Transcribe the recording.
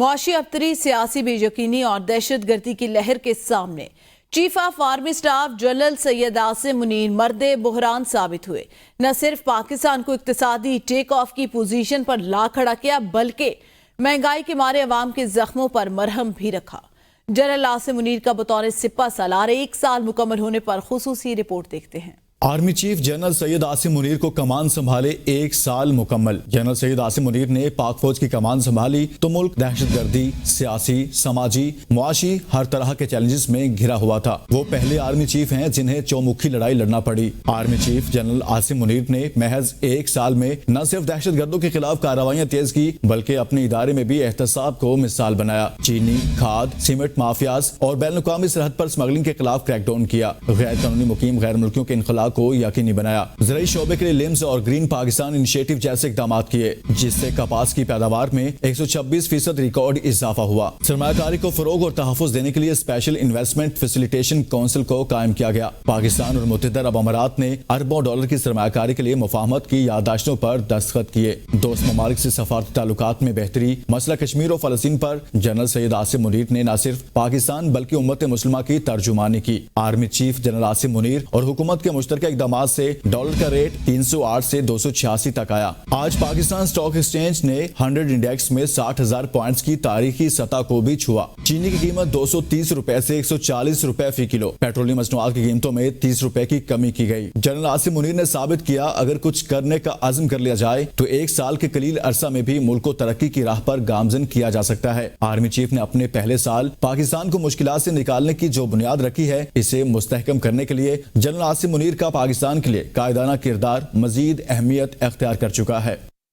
معاشی ابتری، سیاسی بے یقینی اور دہشت گردی کی لہر کے سامنے chief of army staff general Syed Asim Munir مرد بحران ثابت ہوئے۔ نہ صرف پاکستان کو اقتصادی ٹیک آف کی پوزیشن پر لا کھڑا کیا بلکہ مہنگائی کے مارے عوام کے زخموں پر مرہم بھی رکھا۔ جنرل عاصم منیر کا بطور سپہ سالار 1 سال مکمل ہونے پر خصوصی رپورٹ دیکھتے ہیں۔ Army chief general Syed Asim Munir کو کمان سنبھالے 1 سال مکمل۔ جنرل سید عاصم منیر نے پاک فوج کی کمان سنبھالی تو ملک دہشت گردی، سیاسی، سماجی، معاشی ہر طرح کے چیلنجز میں گھرا ہوا تھا۔ وہ پہلے آرمی چیف ہیں جنہیں چومکھی لڑائی لڑنا پڑی۔ Army chief general Asim Munir نے محض 1 سال میں نہ صرف دہشت گردوں کے خلاف کارروائیاں تیز کی بلکہ اپنے ادارے میں بھی احتساب کو مثال بنایا۔ چینی، کھاد، سیمنٹ مافیاز اور بین الاقوامی سرحد پر سمگلنگ کے خلاف کریک ڈاؤن کیا۔ غیر قانونی مقیم غیر ملکیوں کے انخلاء کو یقینی بنایا۔ زرعی شعبے کے لیے لمز اور گرین پاکستان انیشیٹو جیسے اقدامات کیے جس سے کپاس کی پیداوار میں 126% ریکارڈ اضافہ ہوا۔ سرمایہ کاری کو فروغ اور تحفظ دینے کے لیے اسپیشل انویسٹمنٹ فیسیلیٹیشن کونسل کو قائم کیا گیا۔ پاکستان اور متحدہ عرب امارات نے اربوں ڈالر کی سرمایہ کاری کے لیے مفاہمت کی یادداشتوں پر دستخط کیے۔ دوست ممالک سے سفارتی تعلقات میں بہتری۔ مسئلہ کشمیر و فلسطین پر جنرل سید عاصم منیر نے نہ صرف پاکستان بلکہ امت مسلمہ کی ترجمانی کی۔ Army chief general Asim Munir اور حکومت کے مشترکہ اقدامات سے ڈالر کا ریٹ 308 سے 286 تک آیا۔ آج پاکستان اسٹاک ایکسچینج نے 100 انڈیکس میں 60,000 پوائنٹس کی تاریخی سطح کو بھی چھوا۔ چینی کی قیمت 230 روپے سے 140 روپے فی کلو۔ پیٹرولیم مصنوعات کی قیمتوں میں 30 روپے کی کمی کی گئی۔ جنرل عاصم منیر نے ثابت کیا اگر کچھ کرنے کا عزم کر لیا جائے تو 1 سال کے قلیل عرصہ میں بھی ملک کو ترقی کی راہ پر گامزن کیا جا سکتا ہے۔ آرمی چیف نے اپنے پہلے سال پاکستان کو مشکلات سے نکالنے کی جو بنیاد رکھی ہے اسے مستحکم کرنے کے لیے جنرل عاصم منیر کا پاکستان کے لیے قائدانہ کردار مزید اہمیت اختیار کر چکا ہے۔